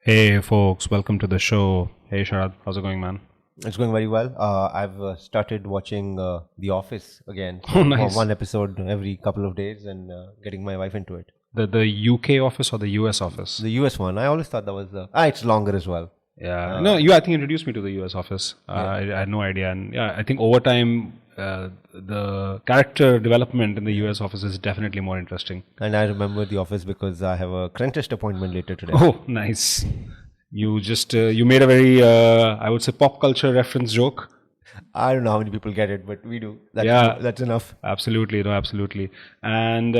Hey folks, welcome to the show. Hey Sharad, how's it going, man? It's going very well. I've started watching The Office again. Oh, nice. One episode every couple of days and getting my wife into it. The UK office or the US office? The US one. I always thought that was it's longer as well. Yeah, no, I think you introduced me to the US office. I had no idea, and yeah, I think over time, the character development in the US office is definitely more interesting. And I remember The Office because I have a dentist appointment later today. Oh, nice. You just you made a very I would say pop culture reference joke. I don't know how many people get it, but we do. That's enough. Absolutely, no, absolutely. And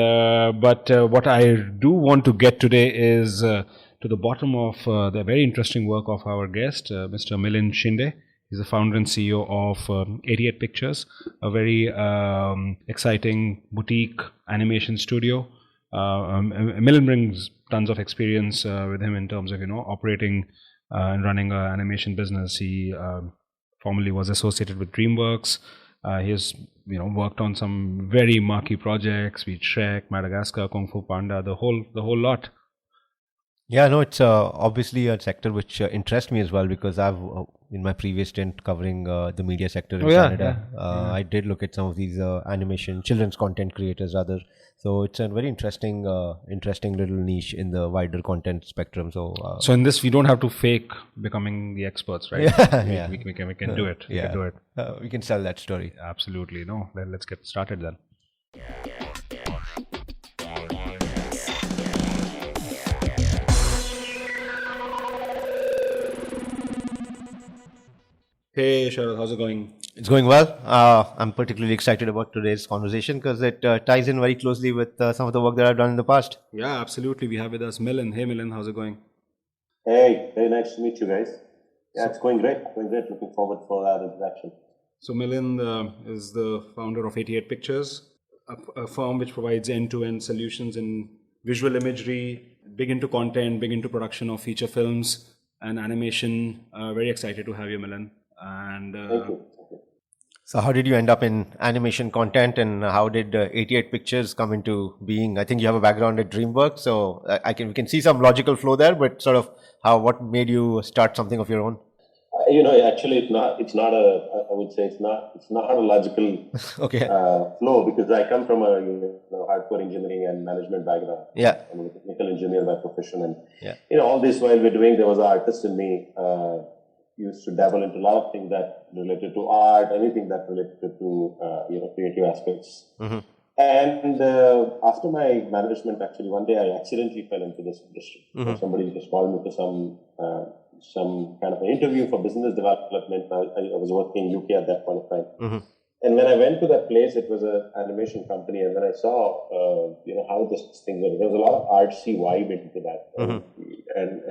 but what I do want to get today is to the bottom of the very interesting work of our guest, Mr. Milind Shinde. He's the founder and CEO of 88 Pictures, a very exciting boutique animation studio. Milind brings tons of experience with him in terms of operating and running an animation business. He formerly was associated with DreamWorks. He has worked on some very marquee projects, be it Shrek, Madagascar, Kung Fu Panda, the whole lot. Yeah, no, it's obviously a sector which interests me as well because I've, in my previous stint covering the media sector in Canada, I did look at some of these animation, children's content creators rather. So it's a very interesting little niche in the wider content spectrum. So in this, we don't have to fake becoming the experts, right? We can do it. We can do it. We can sell that story. Absolutely. No, let's get started then. Hey Sharad, how's it going? It's going well. I'm particularly excited about today's conversation because it ties in very closely with some of the work that I've done in the past. Yeah, absolutely. We have with us Milind. Hey Milind, how's it going? Hey, very nice to meet you guys. Yeah, it's going great. Looking forward for our interaction. So Milind is the founder of 88 Pictures, a firm which provides end-to-end solutions in visual imagery, big into content, big into production of feature films and animation. Very excited to have you, Milind. And Thank you. So how did you end up in animation content and how did 88 Pictures come into being? I think you have a background at DreamWorks, so we can see some logical flow there, but sort of what made you start something of your own? Actually, it's not a logical flow because I come from a hardcore engineering and management background. Yeah. I'm a technical engineer by profession, and all this while we're doing, there was an artist in me. Used to dabble into a lot of things that related to art, anything that related to creative aspects. Mm-hmm. And after my management, actually, one day I accidentally fell into this industry. Mm-hmm. So somebody just called me to some kind of an interview for business development. I was working in UK at that point of time. Mm-hmm. And when I went to that place, it was an animation company, and then I saw how this thing was. There was a lot of artsy vibe into that, mm-hmm. and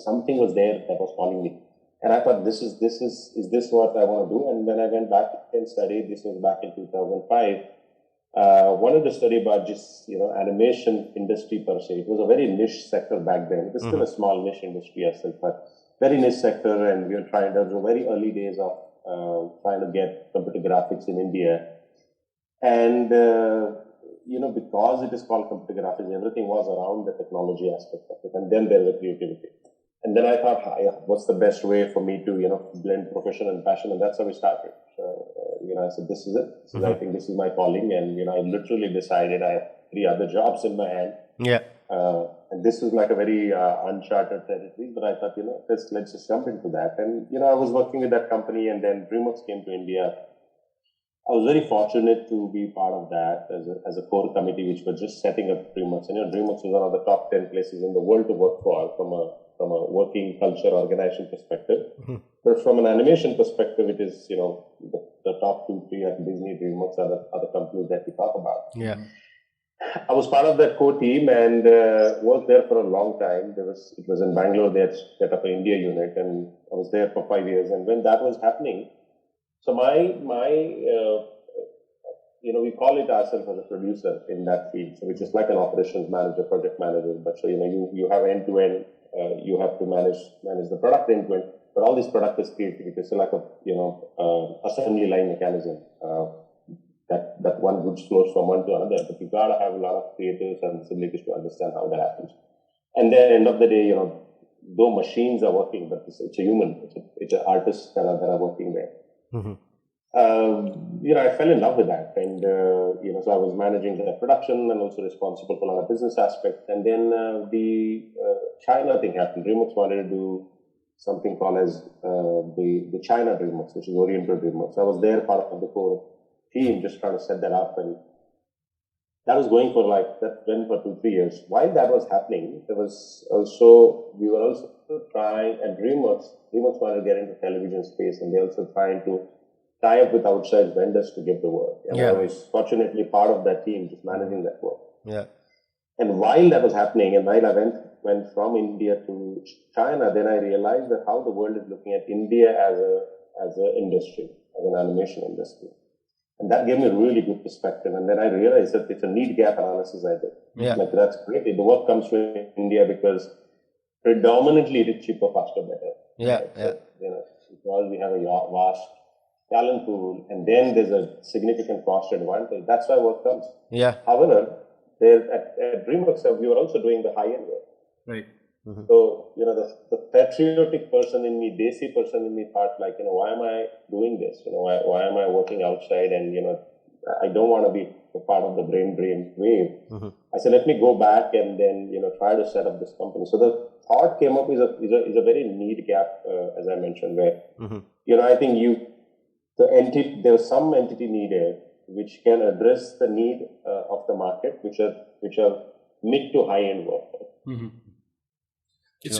something was there that was calling me. And I thought, is this what I want to do? And when I went back and studied, this was back in 2005, wanted to study about just, animation industry per se. It was a very niche sector back then. It was still a small niche industry as such, but very niche sector. And we were those were very early days of trying to get computer graphics in India. And, because it is called computer graphics, everything was around the technology aspect of it. And then there was creativity. And then I thought, what's the best way for me to, blend profession and passion? And that's how we started. So, I said, this is it. I think this is my calling. And, I literally decided I have 3 other jobs in my hand. Yeah. And this was like a very uncharted territory. But I thought, let's just jump into that. And, I was working with that company, and then DreamWorks came to India. I was very fortunate to be part of that as a core committee, which was just setting up DreamWorks. And, DreamWorks was one of the top 10 places in the world to work for from a working culture organization perspective. Mm-hmm. But from an animation perspective, it is, the top 2, 3 at Disney, DreamWorks are the companies that we talk about. Yeah. I was part of that core team and worked there for a long time. It was in Bangalore. They had set up an India unit, and I was there for 5 years. And when that was happening, so we call it ourselves as a producer in that field, so which is like an operations manager, project manager. But so you have end to end. You have to manage the product end to end, but all this product is creativity. It's like a assembly line mechanism that one goods flows from one to another. But you gotta have a lot of creative sensibilities to understand how that happens. And then end of the day, though machines are working, but it's a human, it's an artist that are working there. I fell in love with that, and so I was managing the production and also responsible for a lot of business aspects. And then the China thing happened. DreamWorks wanted to do something called as the China DreamWorks, which is Oriental DreamWorks. I was there, part of the core team, just trying to set that up, and that was going for that went for 2-3 years. While that was happening, we were also trying, and DreamWorks wanted to get into television space, and they're also trying to tie up with outside vendors to get the work. And I was fortunately part of that team, just managing that work. Yeah. And while that was happening, and while I went from India to China, then I realized that how the world is looking at India as an industry, as an animation industry. And that gave me a really good perspective. And then I realized that it's a need gap analysis I did. Yeah. That's great. The work comes from India because predominantly it is cheaper, faster, better. Yeah. Right? So, because we have a vast talent pool, and then there's a significant cost advantage. That's why work comes. Yeah. However, at DreamWorks, we were also doing the high-end work. Right. Mm-hmm. So, the patriotic person in me, Desi person in me thought why am I doing this? Why am I working outside? And, I don't want to be a part of the brain drain wave. Mm-hmm. I said, let me go back and then, try to set up this company. So the thought came up is a very need gap, as I mentioned, where, I think there was some entity needed which can address the need of the market, which are mid to high end work. Mm-hmm.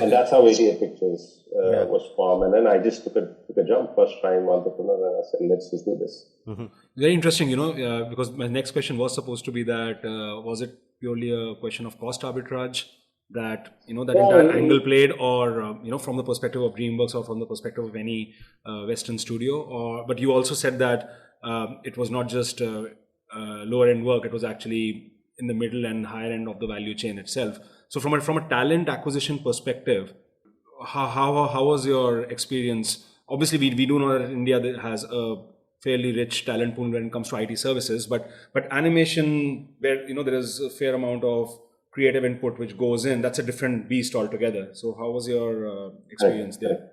And that's how 88 Pictures was formed. And then I just took a jump, first time entrepreneur, and I said, let's just do this. Mm-hmm. Very interesting, because my next question was supposed to be that, was it purely a question of cost arbitrage that, that entire angle played, or, from the perspective of DreamWorks or from the perspective of any Western studio? But you also said that it was not just lower end work, it was actually in the middle and higher end of the value chain itself. So from a talent acquisition perspective, how was your experience? Obviously, we do know that India has a fairly rich talent pool when it comes to IT services, but animation, where there is a fair amount of creative input which goes in, that's a different beast altogether. So how was your experience there?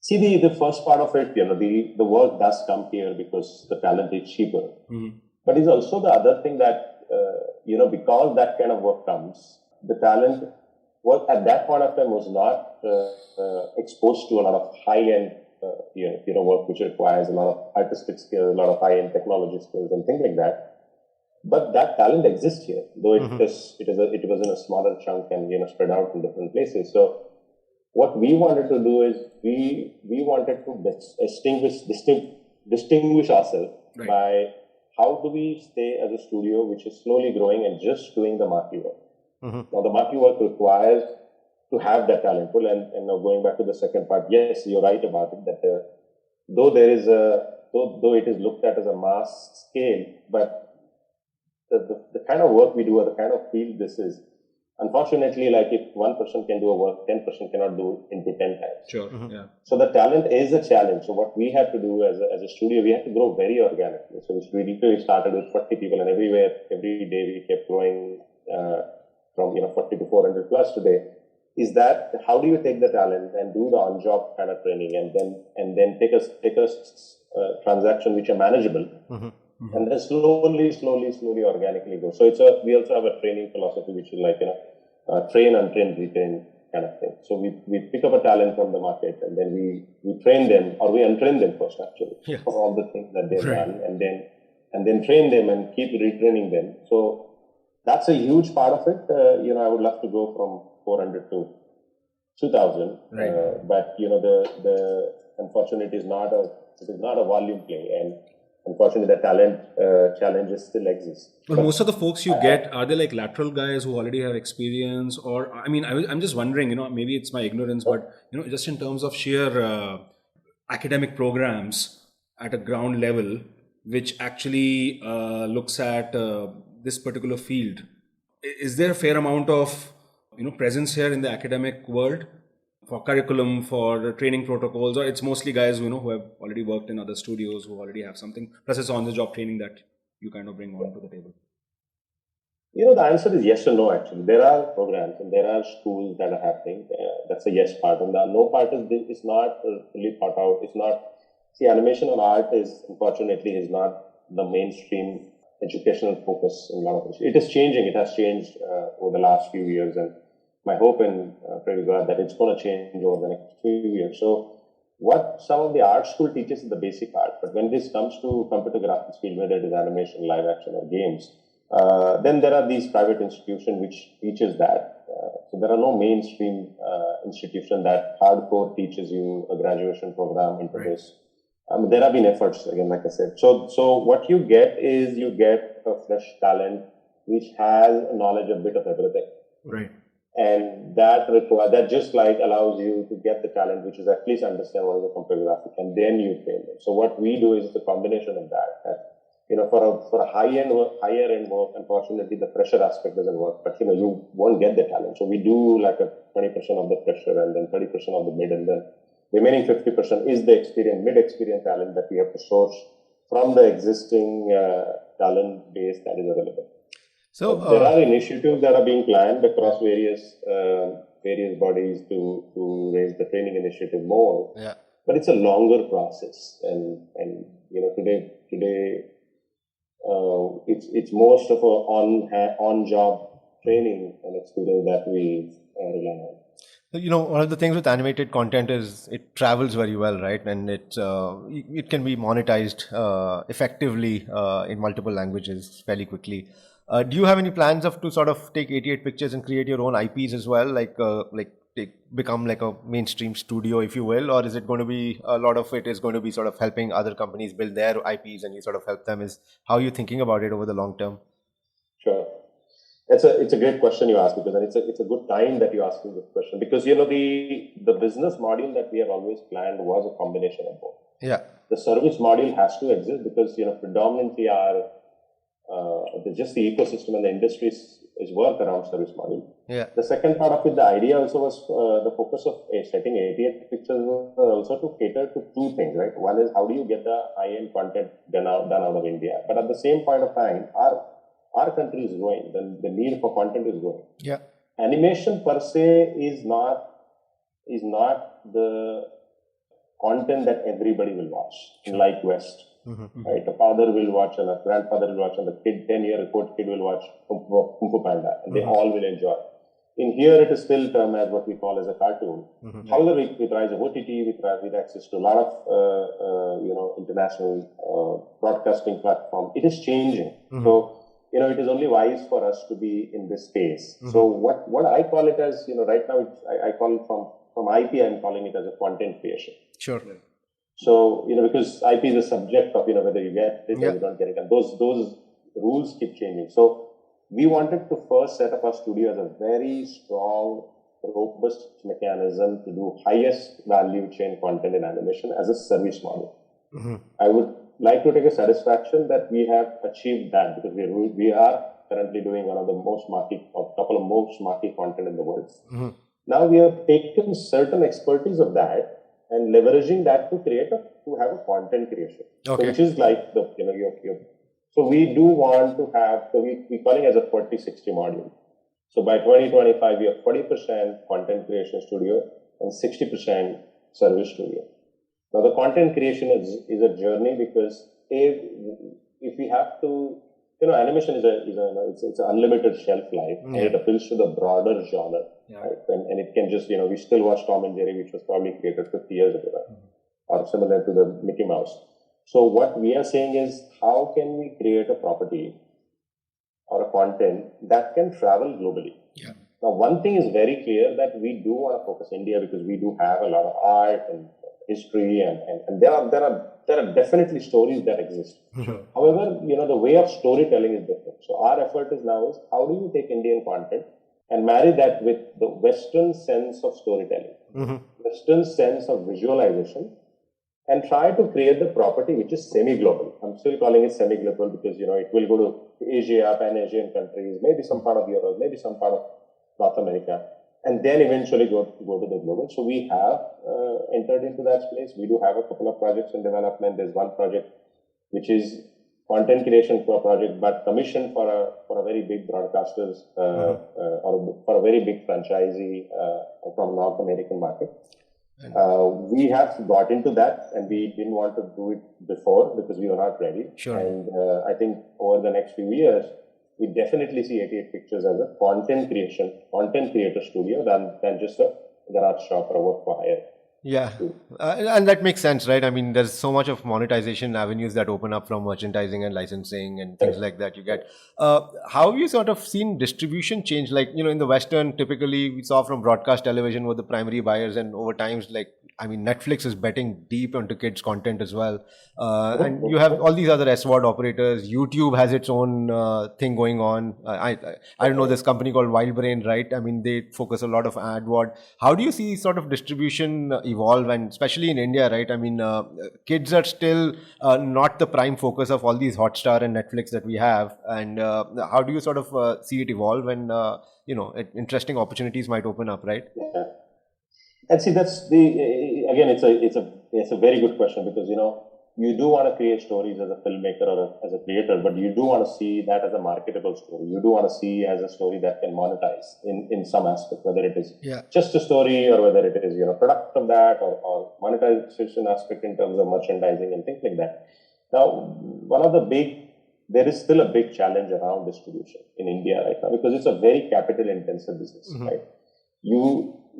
See, the first part of it, the work does come here because the talent is cheaper. Mm-hmm. But it's also the other thing that, because that kind of work comes, the talent work at that point of time was not exposed to a lot of high-end, work which requires a lot of artistic skills, a lot of high-end technology skills and things like that. But that talent exists here, though it was in a smaller chunk and spread out in different places. So what we wanted to do is we wanted to distinguish ourselves by how do we stay as a studio which is slowly growing and just doing the marquee work. Mm-hmm. Now the marquee work requires to have that talent pool, and now going back to the second part, yes, you're right about it that though it is looked at as a mass scale, but the kind of work we do or the kind of field this is, unfortunately, if one person can do a work, 10% cannot do into 10 times. Sure. Mm-hmm. Yeah. So the talent is a challenge. So what we had to do as a studio, we had to grow very organically. So we literally started with 40 people, and every day we kept growing from 40 to 400 plus today. Is that how do you take the talent and do the on-job kind of training, and then take a transaction which are manageable, and then slowly organically go. So we also have a training philosophy which is train, untrain, retrain kind of thing. So we pick up a talent from the market, and then we train them, or we untrain them first actually for all the things that they've done, and then train them and keep retraining them. So that's a huge part of it. I would love to go from 400 to 2,000, but the unfortunately it is not a volume play, and unfortunately the talent challenges still exist. But most of the folks you get, are they like lateral guys who already have experience, or I'm just wondering, maybe it's my ignorance, but just in terms of sheer academic programs at a ground level, which actually looks at this particular field, is there a fair amount of presence here in the academic world for curriculum, for training protocols, or it's mostly guys who have already worked in other studios, who already have something, plus it's on the job training that you kind of bring on to the table? The answer is yes and no, actually. There are programs and there are schools that are happening. That's a yes part. And the no part is not fully thought out. It's not, see, animation or art is, unfortunately, is not the mainstream educational focus in a lot of it. It is changing. It has changed over the last few years. And my hope and pray to God that it's going to change over the next few years. So what some of the art school teaches is the basic art. But when this comes to computer graphics field, whether it is animation, live action, or games, then there are these private institutions which teaches that. So there are no mainstream institution that hardcore teaches you a graduation program into this. There have been efforts, again, like I said. So what you get is you get a fresh talent which has knowledge a bit of everything. Right. And that just like allows you to get the talent, which is at least understand what is a computer graphic, and then you train them. So what we do is the combination of that for a higher end work, unfortunately, the pressure aspect doesn't work. But you won't get the talent. So we do like a 20% of the pressure, and then 30% of the mid, and then remaining 50% is the mid-experience talent that we have to source from the existing talent base that is available. So there are initiatives that are being planned across various bodies to raise the training initiative more. Yeah. But it's a longer process, and today. It's most of a on-job training and experience that we rely on. One of the things with animated content is it travels very well, right? And it can be monetized effectively in multiple languages fairly quickly. Do you have any plans to sort of take 88 pictures and create your own IPs as well, become like a mainstream studio, if you will, or is it going to be a lot of it is going to be sort of helping other companies build their IPs and you sort of help them? How are you thinking about it over the long term? Sure. It's a great question you asked, because it's a good time that you're asking this question, because the business model that we have always planned was a combination of both. Yeah. The service model has to exist because predominantly just the ecosystem and the industry is work around service model. Yeah. The second part of it, the idea also was the focus of setting 88 pictures also to cater to two things, right? One is how do you get the high-end content done out of India, but at the same point of time, our country is growing. The need for content is growing. Yeah. Animation per se is not the content that everybody will watch. Sure. Like West. Mm-hmm. Right, a father will watch and a grandfather will watch, and the 10-year-old kid will watch Kung Fu Panda, and they all will enjoy. In here, it is still termed as what we call as a cartoon. Mm-hmm. However, with rise of OTT, with access to a lot of international broadcasting platform, it is changing. Mm-hmm. So it is only wise for us to be in this space. Mm-hmm. So what I call it as right now, I call it from IP, I'm calling it as a content creation. Sure. So, because IP is a subject of, whether you get this or you don't get it. And those rules keep changing. So, we wanted to first set up our studio as a very strong, robust mechanism to do highest value chain content in animation as a service model. Mm-hmm. I would like to take a satisfaction that we have achieved that, because we are currently doing one of the most marquee, or couple of most marquee content in the world. Mm-hmm. Now, we have taken certain expertise of that and leveraging that to have a content creation. Okay. So which is like so we do want to have, so we calling it as a 40-60 module. So by 2025, we have 40% content creation studio and 60% service studio. Now the content creation is a journey, because if we have to, animation is it's an unlimited shelf life, and it appeals to the broader genre. Yeah. Right? And it can just, we still watch Tom and Jerry, which was probably created 50 years ago, right? Or similar to the Mickey Mouse. So what we are saying is, how can we create a property or a content that can travel globally? Yeah. Now, one thing is very clear, that we do want to focus India, because we do have a lot of art and history, and there are definitely stories that exist. Sure. However, the way of storytelling is different. So our effort is how do you take Indian content and marry that with the Western sense of storytelling, Western sense of visualization, and try to create the property which is semi-global. I'm still calling it semi-global because, it will go to Asia, Pan-Asian countries, maybe some part of Europe, maybe some part of North America, and then eventually go to the global. So we have entered into that space. We do have a couple of projects in development. There's one project which is content creation for a project, but commissioned for a very big broadcasters or for a very big franchisee from North American market. We have got into that, and we didn't want to do it before because we were not ready. Sure. And I think over the next few years, we definitely see 88 Pictures as a content creator studio than just a garage shop or a work for hire. Yeah, and that makes sense, right? I mean, there's so much of monetization avenues that open up from merchandising and licensing and things like that you get. How have you sort of seen distribution change? Like, in the Western, typically we saw from broadcast television were the primary buyers, and over times, Netflix is betting deep into kids' content as well. And you have all these other SVOD operators. YouTube has its own thing going on. I don't know, this company called Wildbrain, right? I mean, they focus a lot of AdWord. How do you see sort of distribution evolve, and especially in India, right? I mean, kids are still not the prime focus of all these Hotstar and Netflix that we have. And how do you sort of see it evolve when, interesting opportunities might open up, right? Yeah. And see, that's it's a very good question, because, you do want to create stories as a filmmaker or as a creator, but you do want to see that as a marketable story. You do want to see as a story that can monetize in some aspect, whether it is just a story or whether it is, product of that or monetization aspect in terms of merchandising and things like that. Now, there is still a big challenge around distribution in India right now, because it's a very capital intensive business, right?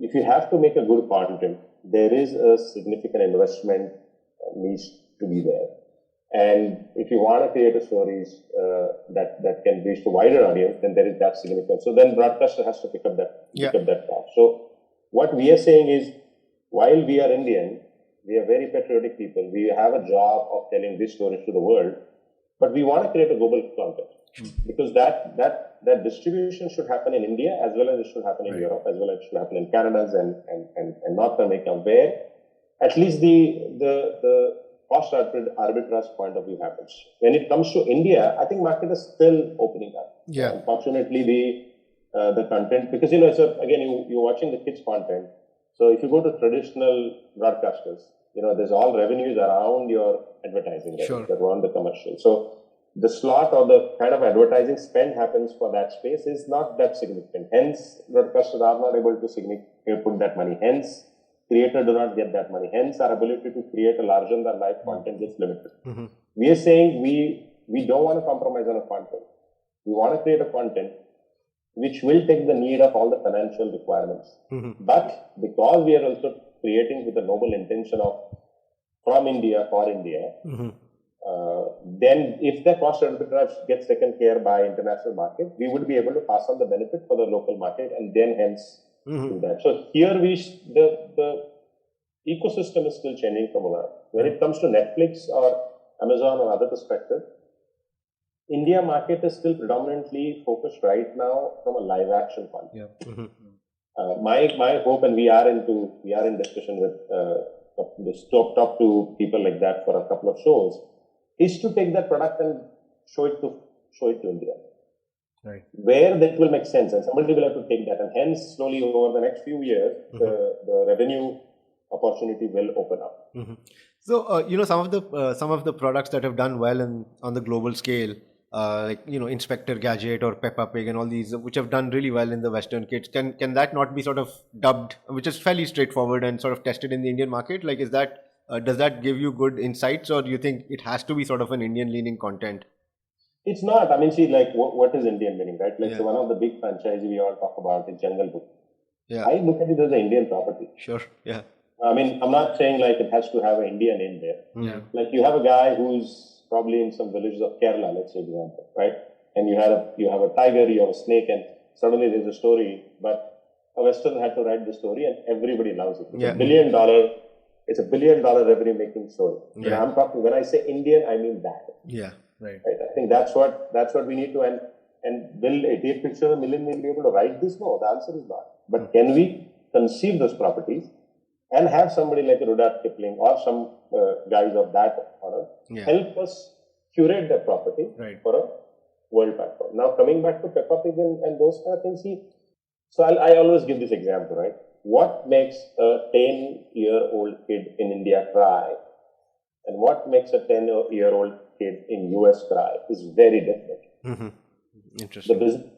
If you have to make a good content, there is a significant investment needs to be there. And if you want to create a stories that can reach a wider audience, then there is that significance. So then broadcaster has to pick up that cost. So what we are saying is, while we are Indian, we are very patriotic people. We have a job of telling these stories to the world, but we want to create a global content, because that distribution should happen in India as well as it should happen in Europe, as well as it should happen in Canada and North America, where at least the cost arbitrage point of view happens. When it comes to India, I think market is still opening up. Yeah. Unfortunately, the content, because you're watching the kids content. So if you go to traditional broadcasters, there's all revenues around your advertising, that run the commercial. So the slot or the kind of advertising spend happens for that space is not that significant. Hence, broadcasters are not able to put that money. Hence, creators do not get that money. Hence, our ability to create a larger than life content gets limited. We are saying we don't want to compromise on a content. We want to create a content which will take the need of all the financial requirements. But because we are also creating with a noble intention of from India for India, then if the cost arbitrage gets taken care by international market, we would be able to pass on the benefit for the local market, and then hence do that. So here the ecosystem is still changing from around. When it comes to Netflix or Amazon or other perspective, India market is still predominantly focused right now from a live action point. My hope, and we are in discussion with top two people like that for a couple of shows, is to take that product and show it to India. Right. Where that will make sense, and somebody will have to take that, and hence slowly over the next few years, the revenue opportunity will open up. So some of the products that have done well on the global scale, Inspector Gadget or Peppa Pig and all these, which have done really well in the Western kids, can that not be sort of dubbed, which is fairly straightforward and sort of tested in the Indian market? Like, is that does that give you good insights, or do you think it has to be sort of an Indian leaning content? It's not. I mean, see, like, what is Indian meaning, right? Like, so one of the big franchises we all talk about is Jungle Book. Yeah. I look at it as an Indian property. Sure. Yeah. I mean, I'm not saying like it has to have an Indian name there. Yeah. Like, you have a guy who's probably in some villages of Kerala, let's say, example, right? And you have a tiger, you have a snake, and suddenly there's a story, but a Western had to write the story, and everybody loves it. It's a $1 billion revenue making story. Yeah. I'm talking, when I say Indian, I mean that. Yeah. Right. I think that's what we need to, and will 88 Pictures or Milind be able to write this? No, the answer is not. But can we conceive those properties and have somebody like Rudyard Kipling or some guys of that honor help us curate that property for a world platform? Now, coming back to Peppa Pig and those kind of things, so I always give this example, right? What makes a 10-year-old kid in India cry, and what makes a 10-year-old kid in US cry is very different. Mm-hmm. Interesting. The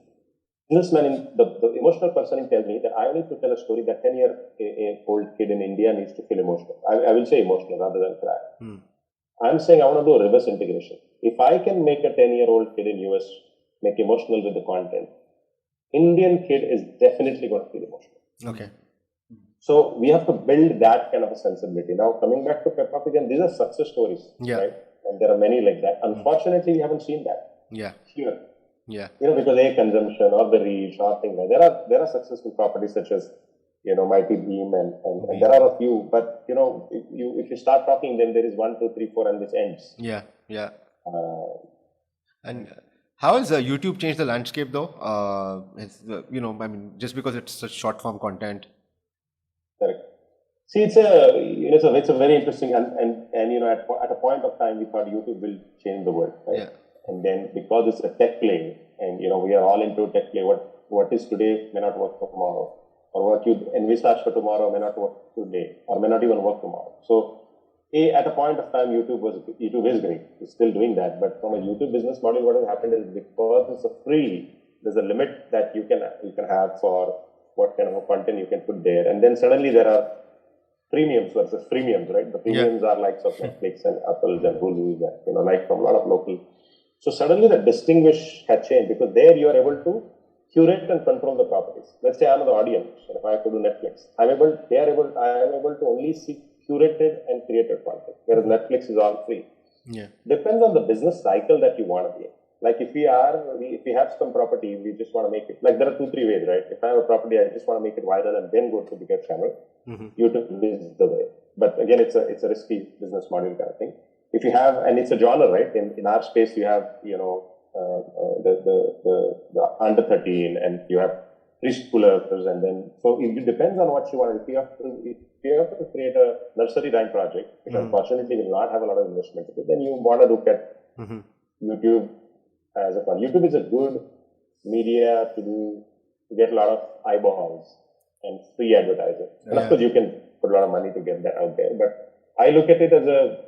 businessman, the emotional person tells me that I need to tell a story that 10-year-old kid in India needs to feel emotional. I will say emotional rather than cry. I'm saying I want to do a reverse integration. If I can make a 10-year-old kid in US make emotional with the content, Indian kid is definitely going to feel emotional. Okay. So we have to build that kind of a sensibility. Now, coming back to Peppa Pig, and these are success stories, right? And there are many like that. Unfortunately, we haven't seen that. Yeah. Here. Yeah. Because consumption or the reach or things like that. There are successful properties such as, Mighty Beam and there are a few. But, if you start talking, then there is 1, 2, 3, 4, and this ends. Yeah. Yeah. And how has YouTube changed the landscape though? Just because it's such short form content. Correct. See, it's a very interesting and at a point of time we thought YouTube will change the world, right? Yeah. And then because it's a tech play, and we are all into tech play. What is today may not work for tomorrow, or what you envisage for tomorrow may not work today, or may not even work tomorrow. So, at a point of time, YouTube is great. It's still doing that, but from a YouTube business model, what has happened is because it's a free, there's a limit that you can have for what kind of a content you can put there, and then suddenly there are premiums versus premiums, right? The premiums are like Netflix and Apple's and Hulu's, like from a lot of local. So suddenly the distinguish had changed because there you are able to curate and control the properties. Let's say I'm the audience, and if I have to do Netflix, I am able to only see curated and created content, whereas Netflix is all free. Yeah. Depends on the business cycle that you want to be in. Like if we have some property, we just want to make it, like there are 2-3 ways, right? If I have a property, I just want to make it viral and then go to bigger channel. YouTube is the way. But again, it's a risky business model kind of thing. If you have, and it's a genre, right? In our space, you have, the under 13 and you have preschoolers, and then, so it depends on what you want. If you have to create a nursery rhyme project, which unfortunately will not have a lot of investment, then you want to look at YouTube as a fun. YouTube is a good media to get a lot of eyeballs and free advertising. And of course, you can put a lot of money to get that out there. But I look at it as the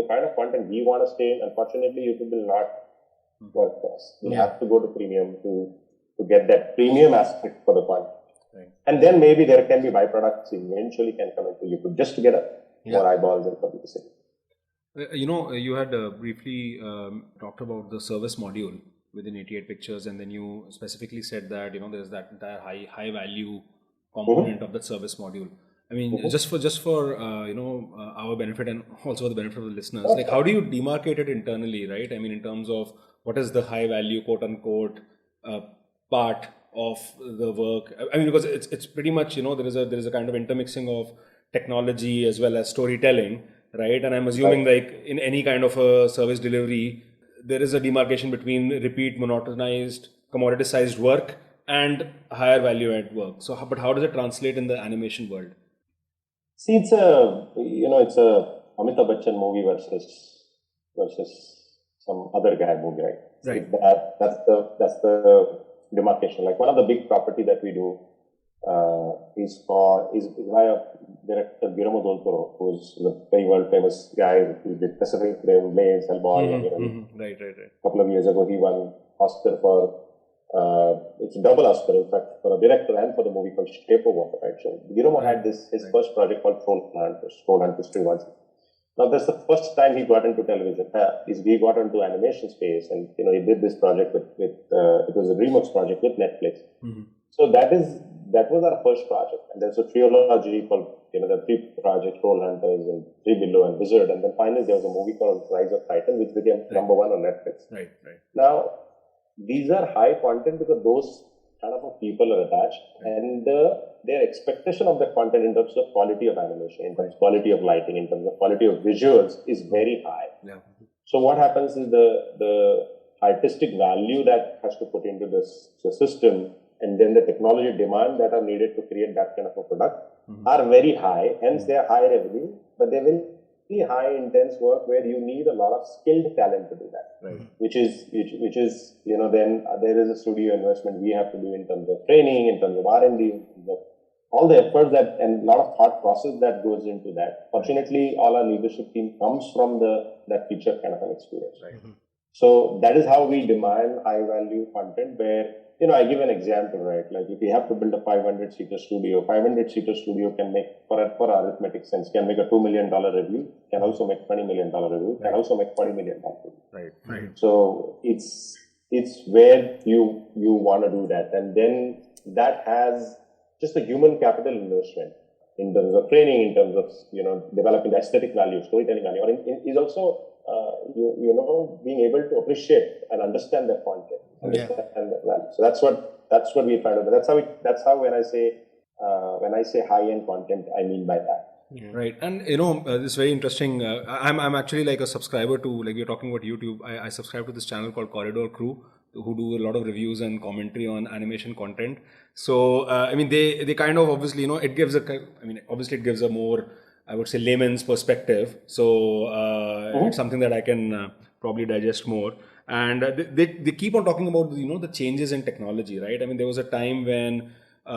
kind of content we want to stay in. Unfortunately, YouTube will not work for us. We have to go to premium to get that premium aspect for the content. Right. And then maybe there can be byproducts eventually can come into YouTube just to get more eyeballs and publicity. You had briefly talked about the service module within 88 Pictures, and then you specifically said that there's that entire high value component of that service module. I mean, just for our benefit and also the benefit of the listeners, like how do you demarcate it internally, right? I mean, in terms of what is the high value quote unquote part of the work? I mean, because it's pretty much there is a kind of intermixing of technology as well as storytelling, right? And I'm assuming like in any kind of a service delivery, there is a demarcation between repeat, monotonized, commoditized work and higher value add work. So, but how does it translate in the animation world? See, it's a Amitabh Bachchan movie versus some other guy movie, right? Right. That's the demarcation. Like one of the big property that we do is by a director Guillermo del Toro, who's the very world famous guy who did Pacific Rim, Maze, Hellboy. Right. A couple of years ago, he won Oscar for it's a double Oscar, in fact, for a director and for the movie called Shape of Water, right? So Guillermo had his first project called Troll Hunt History once. Now that's the first time he got into television. He got into animation space, and he did this project with it was a DreamWorks project with Netflix. So that was our first project, and there's a trilogy called there are 3 projects: Troll Hunters and 3 Below and Wizard, and then finally there was a movie called Rise of Titan, which became #1 on Netflix. Right. Now these are high content because those kind of people are attached, and their expectation of the content in terms of quality of animation, in terms of quality of lighting, in terms of quality of visuals is very high. Yeah. So what happens is the artistic value that has to put into the system, and then the technology demand that are needed to create that kind of a product are very high. Hence, they are high revenue, but they will be high intense work where you need a lot of skilled talent to do that. Right. Which is then there is a studio investment we have to do in terms of training, in terms of R&D, in terms of all the efforts that and a lot of thought process that goes into that. Fortunately, all our leadership team comes from that feature kind of an experience, right? So that is how we demand high value content where, I give an example, right? Like if you have to build a 500-seater studio, 500-seater studio can make, for arithmetic sense, can make a $2 million review, can also make $20 million review, can also make $40 million review. Right. So it's where you want to do that. And then that has just a human capital investment in terms of training, in terms of, developing the aesthetic value, storytelling value, or is also, being able to appreciate and understand that content, understand that value. So that's what we try to do. That's how when I say high-end content, I mean by that. Yeah. Right. And, it's very interesting. I'm actually like a subscriber to, like you're talking about YouTube. I subscribe to this channel called Corridor Crew, who do a lot of reviews and commentary on animation content. So, they kind of obviously, it gives a more, I would say, layman's perspective. So, it's something that I can probably digest more. And they keep on talking about, the changes in technology, right? I mean, there was a time when,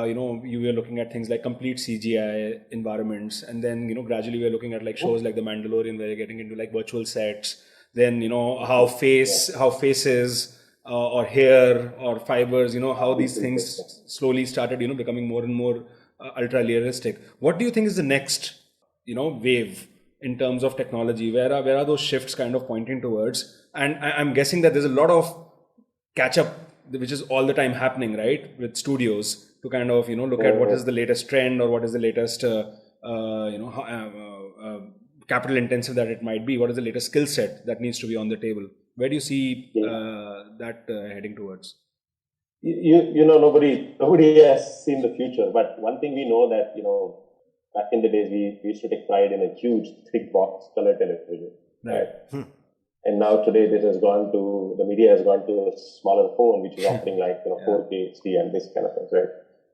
you were looking at things like complete CGI environments, and then, gradually we were looking at like shows like The Mandalorian, where you're getting into like virtual sets. Then, how faces or hair or fibers, how these things slowly started, becoming more and more ultra realistic. What do you think is the next, wave in terms of technology? Where are those shifts kind of pointing towards? And I'm guessing that there's a lot of catch up, which is all the time happening, right, with studios to kind of, look at what is the latest trend or what is the latest, capital intensive that it might be. What is the latest skill set that needs to be on the table? Where do you see that heading towards? Nobody has seen the future, but one thing we know that, back in the days, we used to take pride in a huge thick box color television, right? And now today, the media has gone to a smaller phone, which is offering like 4K HD and this kind of things, right?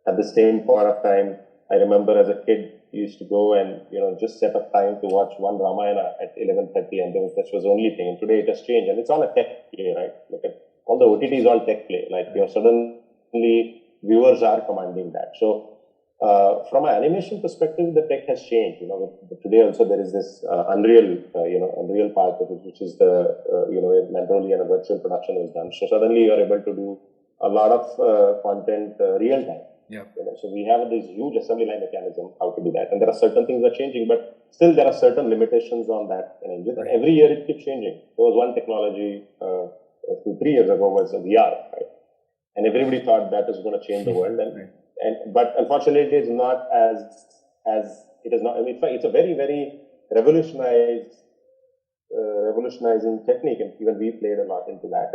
At the same point of time, I remember as a kid, you used to go and just set up time to watch one Ramayana at 11:30, and that was the only thing. And today it has changed, and it's all a tech play, right? Look at all the OTT is all tech play. Like suddenly viewers are commanding that. So from an animation perspective, the tech has changed. Today also there is this Unreal part of it, which is the where manually and a virtual production is done. So suddenly you are able to do a lot of content real time. Yeah. So we have this huge assembly line mechanism how to do that, and there are certain things that are changing, but still there are certain limitations on that engine. And every year it keeps changing. There was one technology 2-3 years ago was VR, right? And everybody thought that is going to change the world, but unfortunately it is not as it is not. I mean, it's a very, very revolutionizing technique, and even we played a lot into that,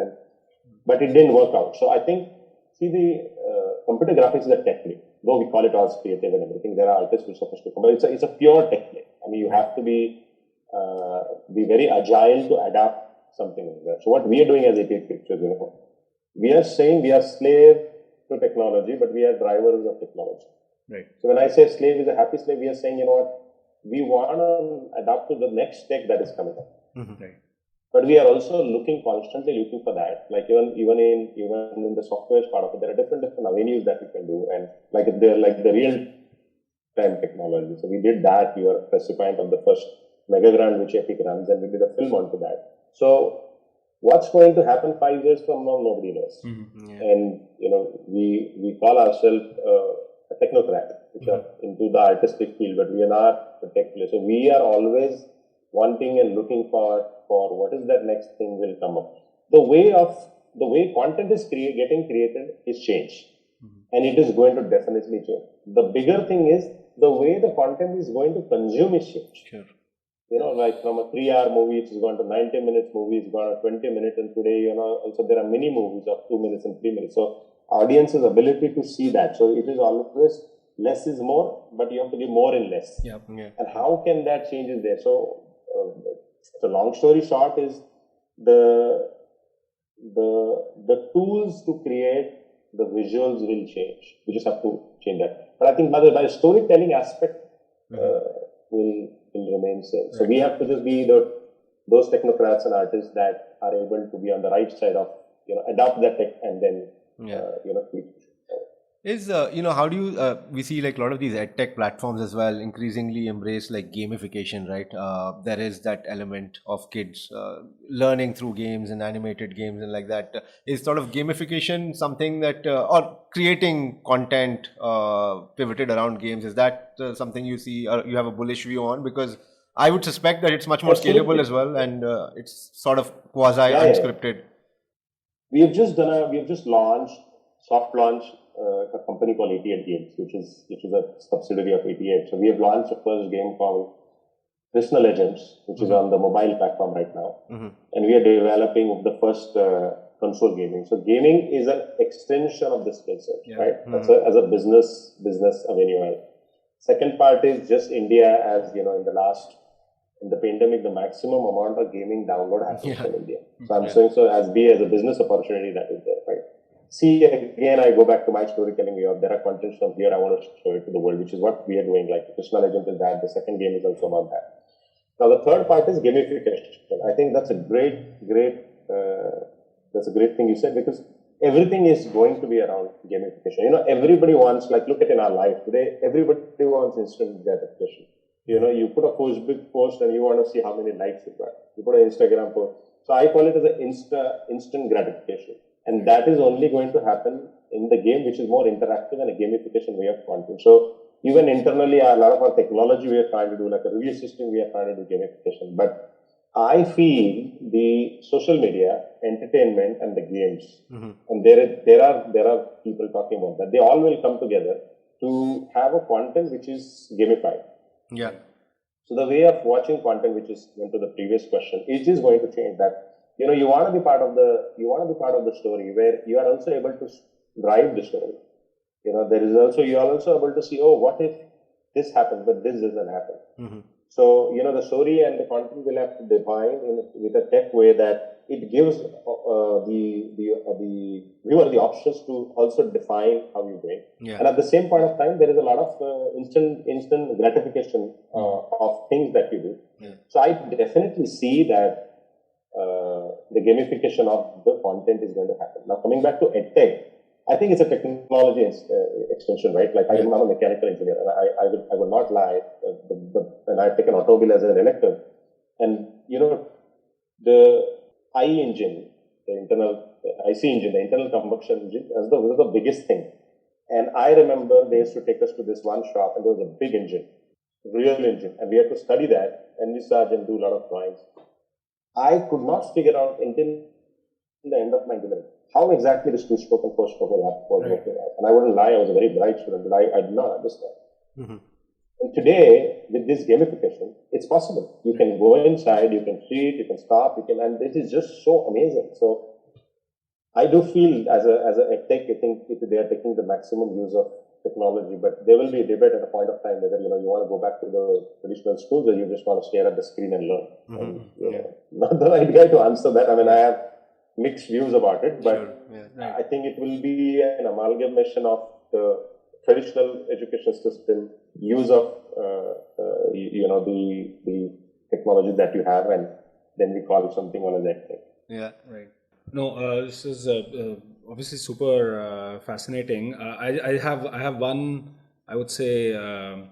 but it didn't work out. So I think the computer graphics is a tech play. Though we call it all creative and everything, there are artists who are supposed to come, but it's a pure tech play. I mean, you have to be very agile to adapt something like that. So what we are doing as 88 Pictures, we are saying we are slave to technology, but we are drivers of technology. Right. So when I say slave is a happy slave, we are saying, we want to adapt to the next tech that is coming up. Right. But we are also constantly looking for that. Like even in the software part of it, there are different avenues that we can do, and like the real time technology. So we did that. We were a recipient of the first mega grant which Epic runs, and we did a film onto that. So what's going to happen 5 years from now, nobody knows. And we call ourselves a technocrat, which are into the artistic field, but we are not the tech player. So we are always wanting and looking for what is that next thing will come up. The way content is getting created is changed, and it is going to definitely change. The bigger thing is the way the content is going to consume is changed. Sure. Like from a 3-hour movie, it's gone to 90 minutes movie, it's gone to 20 minutes, and today, also there are mini movies of 2 minutes and 3 minutes. So audience's ability to see that. So it is always less is more, but you have to give more in less. Yeah. And how can that change is there? So the long story short is the tools to create the visuals will change. We just have to change that. But I think by the storytelling aspect will remain same. So we have to just be those technocrats and artists that are able to be on the right side of adopt that tech and then Is how do you we see like a lot of these ed tech platforms as well increasingly embrace like gamification, right? There is that element of kids learning through games and animated games and like that. Is sort of gamification something that or creating content pivoted around games, is that something you see or you have a bullish view on? Because I would suspect that it's much more scalable as well, and it's sort of quasi unscripted. We have just launched, soft launched a company called 88 Games, which is a subsidiary of 88. So we have launched the first game called Krishna Legends, which is on the mobile platform right now, and we are developing the first console gaming. So gaming is an extension of the skill set, right? That's as a business avenue. Right? Second part is just India, as you know, in the pandemic, the maximum amount of gaming download happens in India. So I'm saying, so as a business opportunity that is there, right? See, again, I go back to my storytelling. There are contents from here I want to show it to the world, which is what we are doing. Like Krishna Legend is that. The second game is also about that. Now, the third part is gamification. I think that's a great thing you said, because everything is going to be around gamification. Everybody wants, like, look at in our life today, everybody wants instant gratification. You put a Facebook post and you want to see how many likes you got. You put an Instagram post. So I call it as an instant gratification. And that is only going to happen in the game, which is more interactive and a gamification way of content. So even internally, a lot of our technology we are trying to do, like a review system, we are trying to do gamification. But I feel the social media, entertainment, and the games, and there are people talking about that. They all will come together to have a content which is gamified. Yeah. So the way of watching content, which is went to the previous question, it is going to change. That you want to be part of the story where you are also able to drive the story. You are also able to see, oh, what if this happens, but this doesn't happen. So the story and the content will have to define with a tech way that it gives the viewer the options to also define how you're doing. And at the same point of time, there is a lot of instant gratification of things that you do. So I definitely see that the gamification of the content is going to happen. Now, coming back to EdTech, I think it's a technology extension, right? Like I'm a mechanical engineer, and I would not lie. And I've taken automobile as an elective, and the I engine, the internal IC engine, the internal combustion engine, was the biggest thing. And I remember they used to take us to this one shop, and there was a big engine, real engine, and we had to study that and research and do a lot of drawings. I could not figure out until the end of my engineering how exactly this two-stroke and four-stroke was working out. And I wouldn't lie, I was a very bright student, but I did not understand. And today, with this gamification, it's possible. You can go inside, you can see it, you can stop, and this is just so amazing. So I do feel as a tech, I think they are taking the maximum use of technology, but there will be a debate at a point of time whether you want to go back to the traditional schools or you just want to stare at the screen and learn. And, not the right guy to answer that. I mean, I have mixed views about it, but I think it will be an amalgamation of the traditional education system, use of the technology that you have, and then we call it something on as EdTech. Yeah, right. No, this is obviously super fascinating. I have one, I would say, a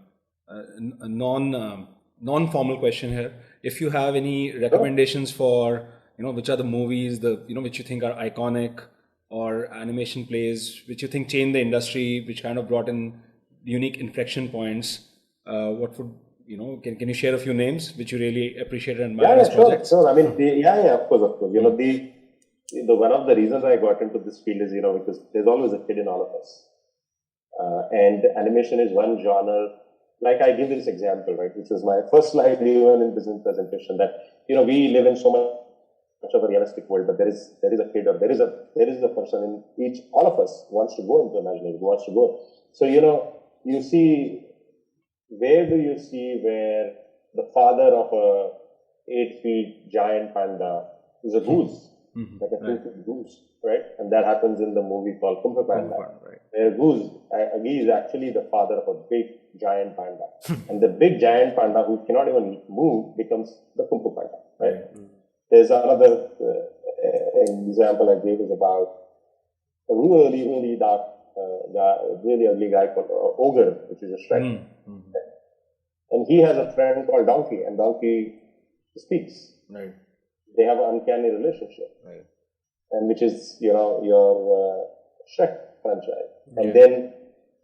non-formal question here. If you have any recommendations for which are the movies which you think are iconic, or animation plays which you think changed the industry, which kind of brought in unique inflection points, what would can you share a few names which you really appreciated and admired as projects? Sure. I mean, of course. The one of the reasons I got into this field is because there's always a kid in all of us, and animation is one genre. Like I give this example, right, which is my first slide even in business presentation, that we live in so much of a realistic world, but there is a kid, or there is a person in all of us wants to go into imagination, wants to go. So you see, where do you see where the father of a 8-foot giant panda is a goose, like a 2-foot goose, right? And that happens in the movie called Kung Fu Panda, where goose is actually the father of a big giant panda, and the big giant panda who cannot even move becomes the Kung Fu Panda, right? There's another example I gave is about a really, really dark really ugly guy called Ogre, which is a Shrek. And he has a friend called Donkey, and Donkey speaks. Right. They have an uncanny relationship. Right. And which is, your Shrek franchise. And then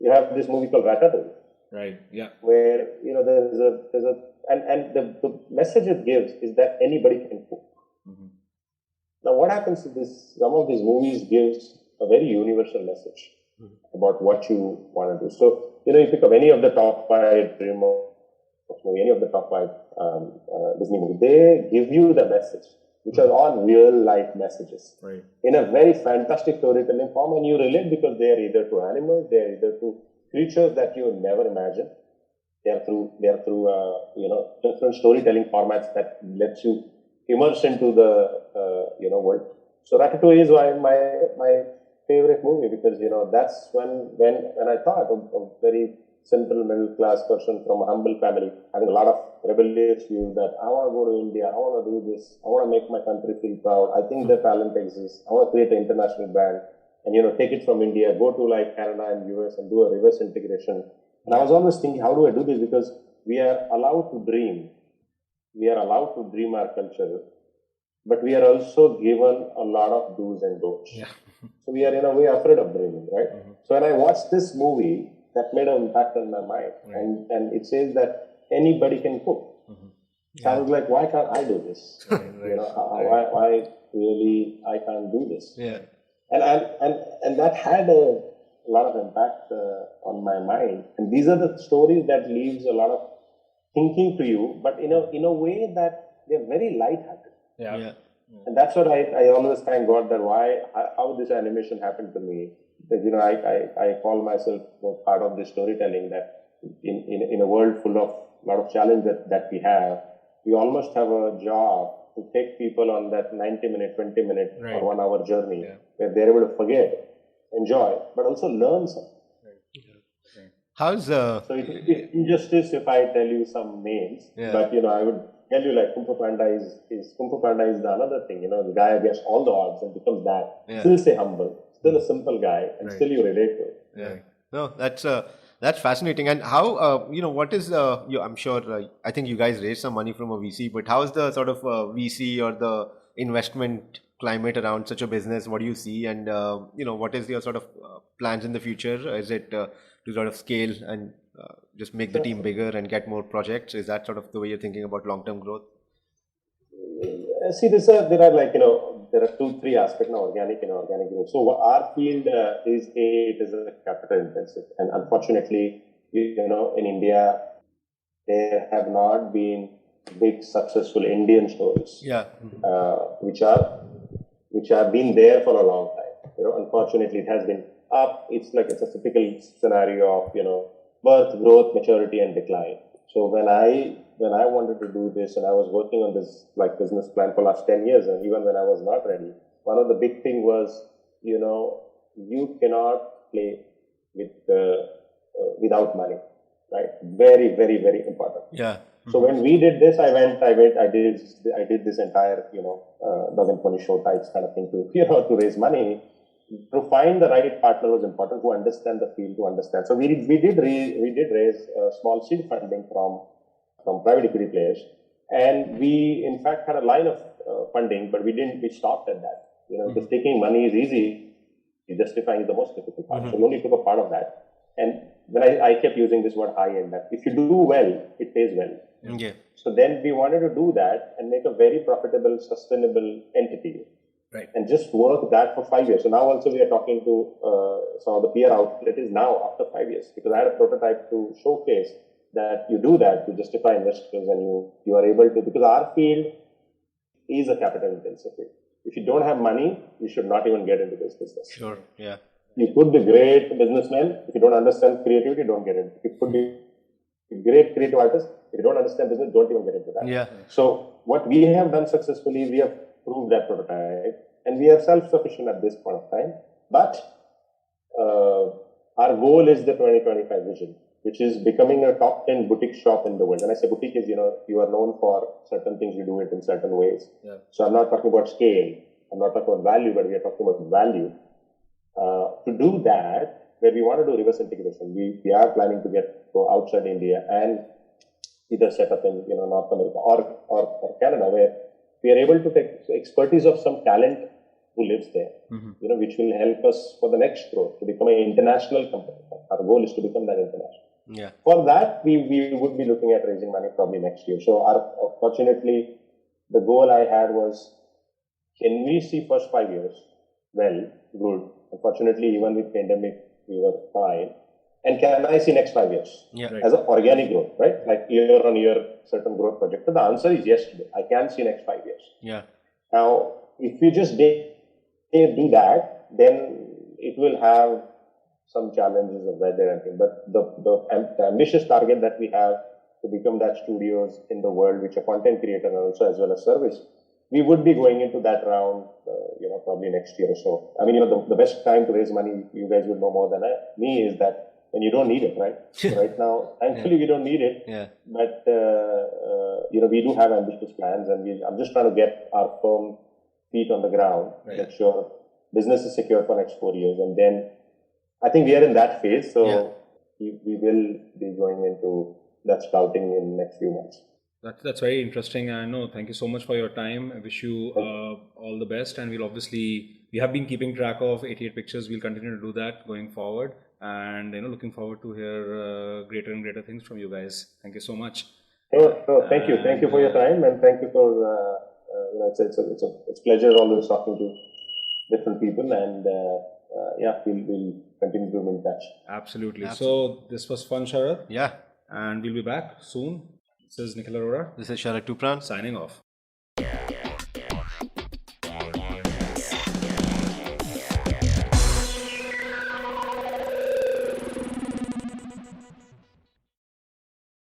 you have this movie called Ratatouille. Right. Yeah. Where, and the message it gives is that anybody can cook. Now, what happens to this? Some of these movies gives a very universal message about what you want to do. So, you pick up any of the top 5 DreamWorks movie, any of the top 5 Disney movies, they give you the message, which are all real life messages, right, in a very fantastic storytelling form, and you relate because they are either to animals, they are either to creatures that you would never imagine. They are through different storytelling formats that lets you immerse into the world. So Ratatouille is my favorite movie because that's when I thought of a very simple middle class person from a humble family having a lot of rebellious views that I want to go to India, I want to do this, I want to make my country feel proud. I think the talent exists. I want to create an international brand and take it from India, go to like Canada and US and do a reverse integration. And I was always thinking, how do I do this? Because we are allowed to dream. We are allowed to dream our culture, but we are also given a lot of do's and don'ts. Yeah. So we are in a way afraid of dreaming, right? So when I watched this movie, that made an impact on my mind. Right. And it says that anybody can cook. So I was like, why can't I do this? Right. Why really I can't do this? Yeah. And that had a lot of impact on my mind. And these are the stories that leaves a lot of thinking to you, but in a way that they're very light-hearted. Yeah. And that's what I always thank God that how this animation happened to me. Because I call myself part of this storytelling that in a world full of a lot of challenge that we have, we almost have a job to take people on that 90-minute, 20-minute right, or 1 hour journey where they're able to forget, enjoy, but also learn something. Right. How's so it's injustice if I tell you some names, but I would tell you like Kung Fu Panda is the another thing. The guy against all the odds and becomes that. Still stay humble, still a simple guy, and still you relate to it. Yeah. No, that's fascinating. And how what is I'm sure I think you guys raised some money from a VC, but how's the sort of VC or the investment climate around such a business? What do you see, and what is your sort of plans in the future? Is it to sort of scale and just make the team bigger and get more projects? Is that sort of the way you're thinking about long-term growth? See, there are like there are 2-3 aspects now, organic and inorganic growth. So our field it is a capital intensive, and unfortunately, in India, there have not been big successful Indian stories, which have been there for a long time. Unfortunately, it has been up. It's a typical scenario of birth, growth, maturity, and decline. So when I wanted to do this, and I was working on this business plan for last 10 years, and even when I was not ready, one of the big thing was, you cannot play with without money, right? Very, very, very important. Yeah. So when we did this, I did this entire, dog and pony show types kind of thing to raise money. To find the right partner was important, to understand the field, to understand. So we did raise small seed funding from private equity players, and we in fact had a line of funding, but we stopped at that. Because taking money is easy, justifying is the most difficult part. So we only took a part of that. And when I kept using this word high end, that if you do well, it pays well. Yeah. So then we wanted to do that and make a very profitable, sustainable entity. Right. And just work that for 5 years. So now also we are talking to some of the peer outlets now after 5 years, because I had a prototype to showcase that you do that to justify investors, and you are able to, because our field is a capital intensive field. If you don't have money, you should not even get into this business. Sure. Yeah. You could be great businessman. If you don't understand creativity, don't get into it. You could be a great creative artist. If you don't understand business, don't even get into that. Yeah. So what we have done successfully, we have proved that prototype, and we are self-sufficient at this point of time. But our goal is the 2025 vision, which is becoming a top 10 boutique shop in the world. When I say boutique, is you are known for certain things, you do it in certain ways. Yeah. So I'm not talking about scale, I'm not talking about value, but we are talking about value. To do that, where we want to do reverse integration. We are planning to go outside India and either set up in North America or Canada, where we are able to take expertise of some talent who lives there, which will help us for the next growth to become an international company. Our goal is to become that international. Yeah. For that, we would be looking at raising money probably next year. So, fortunately, the goal I had was, can we see first 5 years? Well, good. Unfortunately, even with pandemic, we were fine. And can I see next 5 years as an organic growth, right? Like year on year, certain growth project. So the answer is yes. I can see next 5 years. Yeah. Now, if we just do that, then it will have some challenges of weather and things. But the ambitious target that we have to become that studios in the world, which are content creator and also as well as service, we would be going into that round, probably next year or so. I mean, the best time to raise money, you guys would know more than me, is that when you don't need it, right? So right now, thankfully, we don't need it. Yeah. But, we do have ambitious plans, and I'm just trying to get our firm feet on the ground, make sure business is secure for next 4 years. And then I think we are in that phase. So we will be going into that scouting in the next few months. That's very interesting. I know. Thank you so much for your time. I wish you all the best. And we have been keeping track of 88 Pictures. We'll continue to do that going forward. And looking forward to hear greater and greater things from you guys. Thank you so much. So thank you for your time, and thank you for it's a pleasure always talking to different people, and we'll continue to be in touch. Absolutely. So this was fun, Sharad. Yeah. And we'll be back soon. This is Nikhil Arora. This is Sharad Tupran signing off.